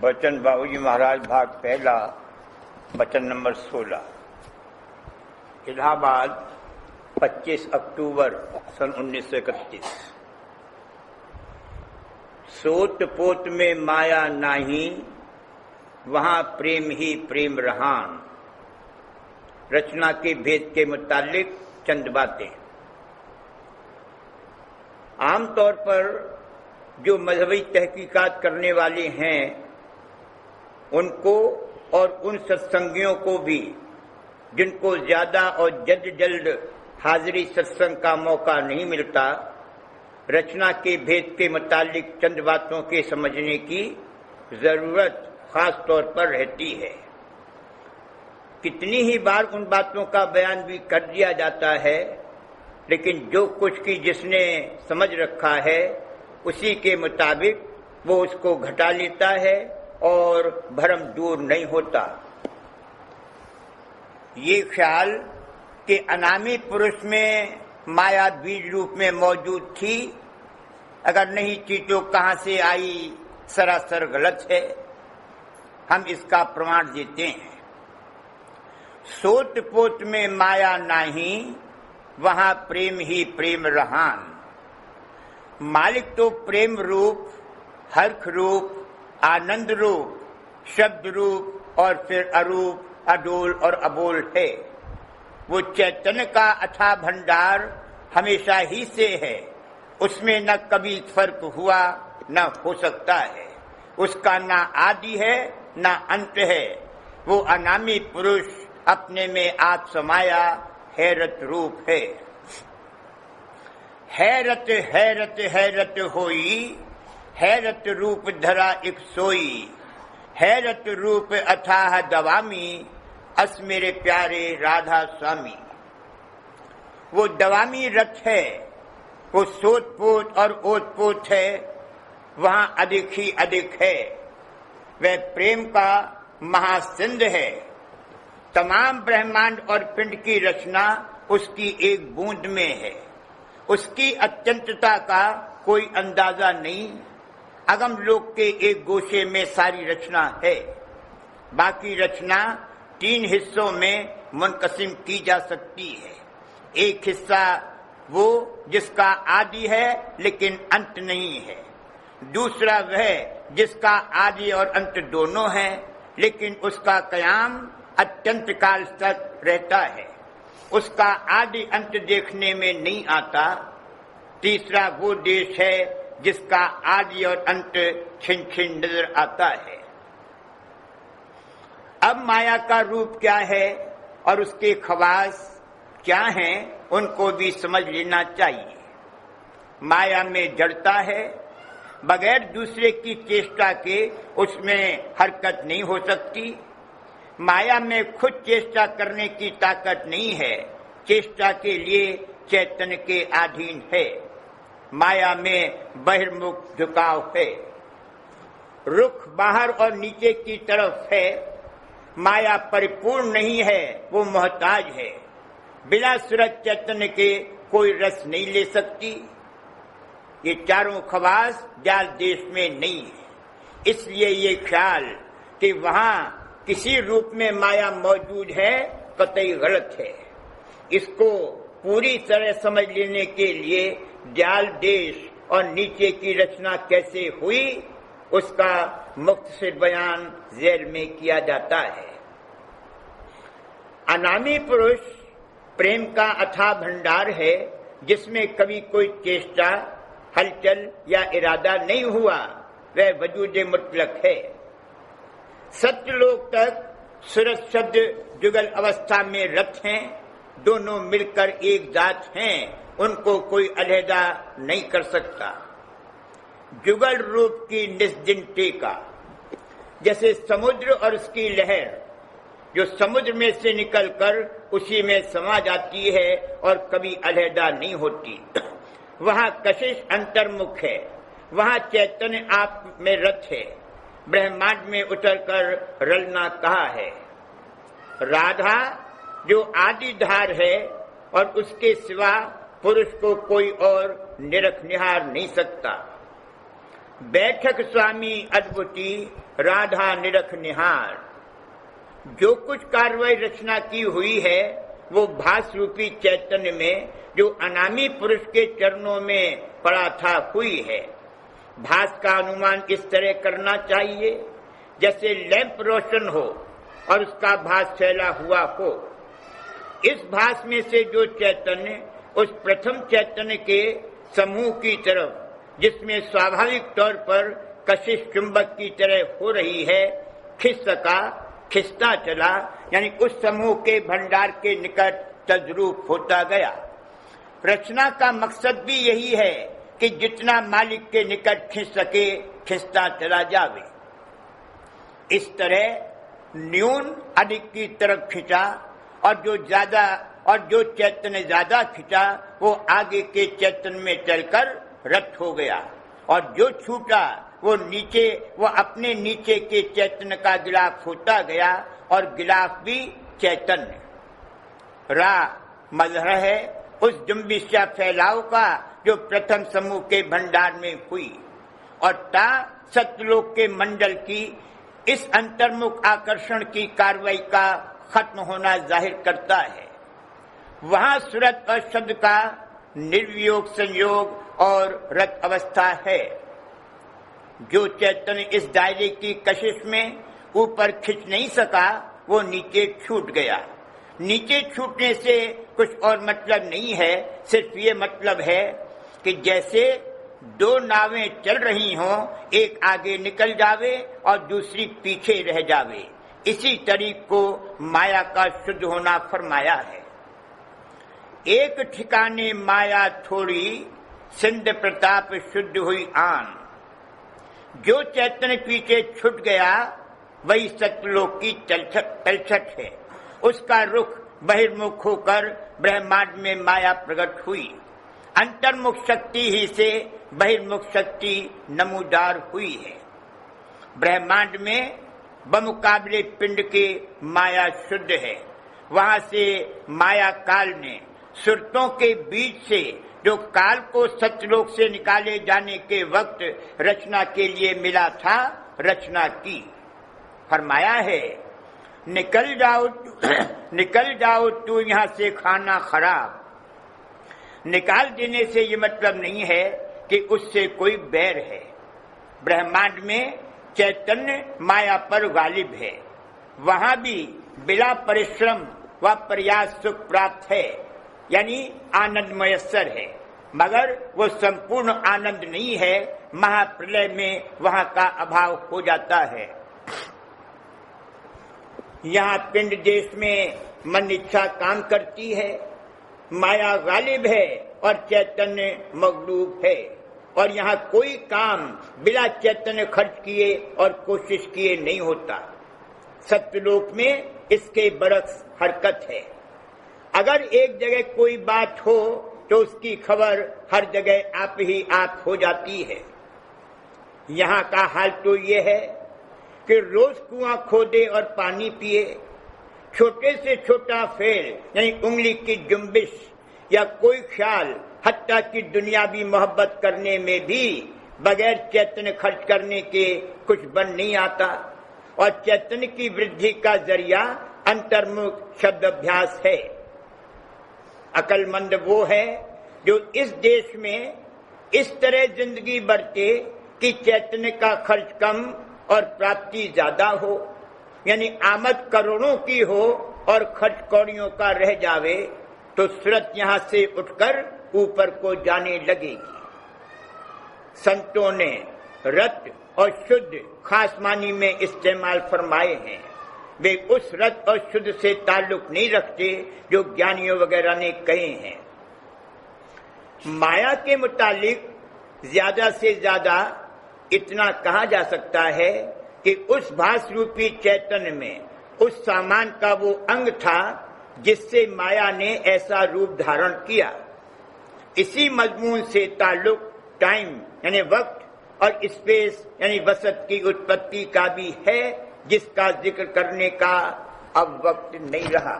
वचन बाबूजी महाराज भाग पहला वचन नंबर 16। इलाहाबाद 25 अक्टूबर सन 1931। सोत पोत में माया नाही, वहां प्रेम ही प्रेम रहान। रचना के भेद के मुतालिक चंद बातें। आमतौर पर जो मजहबी तहकीकात करने वाले हैं उनको और उन सत्संगियों को भी जिनको ज्यादा और जल्द हाजिरी सत्संग का मौका नहीं मिलता, रचना के भेद के मुतालिक चंद बातों के समझने की जरूरत खास तौर पर रहती है। कितनी ही बार उन बातों का बयान भी कर दिया जाता है, लेकिन जो कुछ की जिसने समझ रखा है उसी के मुताबिक वो उसको घटा लेता है और भ्रम दूर नहीं होता। ये ख्याल कि अनामी पुरुष में माया बीज रूप में मौजूद थी, अगर नहीं थी तो कहां से आई, सरासर गलत है। हम इसका प्रमाण देते हैं। सोत पोत में माया नाही, वहां प्रेम ही प्रेम रहान। मालिक तो प्रेम रूप, हर्ष रूप, आनंद रूप, शब्द रूप और फिर अरूप, अडोल और अबोल है। वो चैतन्य का अथाह भंडार हमेशा ही से है, उसमें न कभी फर्क हुआ न हो सकता है। उसका न आदि है न अंत है। वो अनामी पुरुष अपने में आप समाया हैरत रूप है। हैरत हैरत हैरत होई, हैरत रूप धरा एक सोई। हैरत रूप अथाह दवामी, अस मेरे प्यारे राधा स्वामी। वो दवामी रथ है, वो सोत पोत और ओत पोत है, वहां अधिक ही अधिक है। वह प्रेम का महासिंध है। तमाम ब्रह्मांड और पिंड की रचना उसकी एक बूंद में है। उसकी अत्यंतता का कोई अंदाजा नहीं। अगम लोक के एक गोशे में सारी रचना है। बाकी रचना 3 हिस्सों में मुनकसिम की जा सकती है। एक हिस्सा वो जिसका आदि है लेकिन अंत नहीं है। दूसरा वह जिसका आदि और अंत दोनों है, लेकिन उसका कयाम अत्यंत काल तक रहता है। उसका आदि अंत देखने में नहीं आता। तीसरा वो देश है जिसका आदि और अंत छिन छिन नजर आता है। अब माया का रूप क्या है और उसके खवास क्या हैं, उनको भी समझ लेना चाहिए। माया में जड़ता है। बगैर दूसरे की चेष्टा के उसमें हरकत नहीं हो सकती। माया में खुद चेष्टा करने की ताकत नहीं है। चेष्टा के लिए चैतन्य के अधीन है। माया में बहिर्मुख झुकाव है। रुख बाहर और नीचे की तरफ है। माया परिपूर्ण नहीं है, वो मोहताज है। बिना सूरज चैतन्य के कोई रस नहीं ले सकती। ये चारों खवास जाल देश में नहीं है। इसलिए ये ख्याल कि वहां किसी रूप में माया मौजूद है कतई गलत है। इसको पूरी तरह समझ लेने के लिए जाल देश और नीचे की रचना कैसे हुई उसका मुख्तसर बयान झेल में किया जाता है। अनामी पुरुष प्रेम का अथाह भंडार है, जिसमें कभी कोई चेष्टा, हलचल या इरादा नहीं हुआ। वह वजूद मुतलक है। सत्यलोक तक सूरज शब्द जुगल अवस्था में रथ हैं। दोनों मिलकर एक जात हैं। उनको कोई अलहदा नहीं कर सकता। जुगल रूप की निस्दिन टेका, जैसे समुद्र और उसकी लहर जो समुद्र में से निकलकर उसी में समा जाती है और कभी अलहदा नहीं होती। वहां कशिश अंतर्मुख है। वहां चैतन्य आप में रथ है। ब्रह्मांड में उतरकर रलना कहा है। राधा जो आदि धार है और उसके सिवा पुरुष को कोई और निरख निहार नहीं सकता। बैठक स्वामी अद्भुती राधा निरख निहार। जो कुछ कार्रवाई रचना की हुई है वो भास रूपी चैतन्य में जो अनामी पुरुष के चरणों में पड़ा था हुई है। भास का अनुमान इस तरह करना चाहिए जैसे लैंप रोशन हो और उसका भास फैला हुआ हो। इस भास में से जो चैतन्य उस प्रथम चैतन्य के समूह की तरफ जिसमें स्वाभाविक तौर पर कशिश चुंबक की तरह हो रही है खिंच सका, खिंचता चला, यानी उस समूह के भंडार के निकट तद्रूप होता गया। रचना का मकसद भी यही है कि जितना मालिक के निकट खिंच सके खिंचता चला जावे। इस तरह न्यून अधिक की तरफ खिंचा और जो चैतन्य ज्यादा खिंचा वो आगे के चैतन्य में चलकर रत हो गया और जो छूटा वो अपने नीचे के चैतन्य का गिलाफ होता गया और गिलाफ भी चैतन्य। रा मजहर है उस जुम्बिशा फैलाव का जो प्रथम समूह के भंडार में हुई और ता सत्यलोक के मंडल की इस अंतर्मुख आकर्षण की कार्रवाई का खत्म होना जाहिर करता है। वहां सुरत और शब्द का निर्वियोग संयोग और रत अवस्था है। जो चैतन्य इस दायरे की कशिश में ऊपर खिंच नहीं सका वो नीचे छूट गया। नीचे छूटने से कुछ और मतलब नहीं है, सिर्फ ये मतलब है कि जैसे दो नावें चल रही हों, एक आगे निकल जावे और दूसरी पीछे रह जावे। इसी तरीक को माया का शुद्ध होना फरमाया है। एक ठिकाने माया थोड़ी सिंध प्रताप शुद्ध हुई आन। जो चैतन्य पीछे छूट गया वही सत्यलोक की तलछट है। उसका रुख बहिर्मुख होकर ब्रह्मांड में माया प्रकट हुई। अंतर्मुख शक्ति ही से बहिर्मुख शक्ति नमूदार हुई है। ब्रह्मांड में बमुकाबले पिंड के माया शुद्ध है। वहां से माया काल ने सुरतों के बीच से जो काल को सत्यलोक से निकाले जाने के वक्त रचना के लिए मिला था रचना की। फरमाया है निकल जाओ तू यहाँ से खाना खराब। निकाल देने से ये मतलब नहीं है कि उससे कोई बैर है। ब्रह्मांड में चैतन्य माया पर गालिब है। वहां भी बिना परिश्रम व प्रयास सुख प्राप्त है, यानी आनंद मयस्सर है, मगर वो संपूर्ण आनंद नहीं है। महाप्रलय में वहां का अभाव हो जाता है। यहाँ पिंड देश में मन इच्छा काम करती है, माया गालिब है और चैतन्य मगलूब है। और यहाँ कोई काम बिना चैतन्य खर्च किए और कोशिश किए नहीं होता। सत्यलोक में इसके बरक्स हरकत है। अगर एक जगह कोई बात हो तो उसकी खबर हर जगह आप ही आप हो जाती है। यहाँ का हाल तो ये है कि रोज कुआं खोदे और पानी पिए, छोटे से छोटा फेल यानी उंगली की जुम्बिश या कोई ख्याल हत्ता की दुनियावी मोहब्बत करने में भी बगैर चैतन्य खर्च करने के कुछ बन नहीं आता। और चैतन्य की वृद्धि का जरिया अंतर्मुख शब्द अभ्यास है। अकलमंद वो है जो इस देश में इस तरह जिंदगी बरते कि चैतन्य का खर्च कम और प्राप्ति ज्यादा हो, यानी आमद करोड़ों की हो और खर्च कौड़ियों का रह जावे तो सूरत यहाँ से उठकर ऊपर को जाने लगेगी। संतों ने रत और शुद्ध खास मानी में इस्तेमाल फरमाए हैं। वे उस रत और शुद्ध से ताल्लुक नहीं रखते जो ज्ञानियों वगैरह ने कहे हैं। माया के मुतालिक ज्यादा से ज्यादा इतना कहा जा सकता है कि उस भास रूपी चैतन्य में उस सामान का वो अंग था जिससे माया ने ऐसा रूप धारण किया। इसी मजमून से ताल्लुक टाइम यानी वक्त और स्पेस यानी वसत की उत्पत्ति का भी है, जिसका जिक्र करने का अब वक्त नहीं रहा।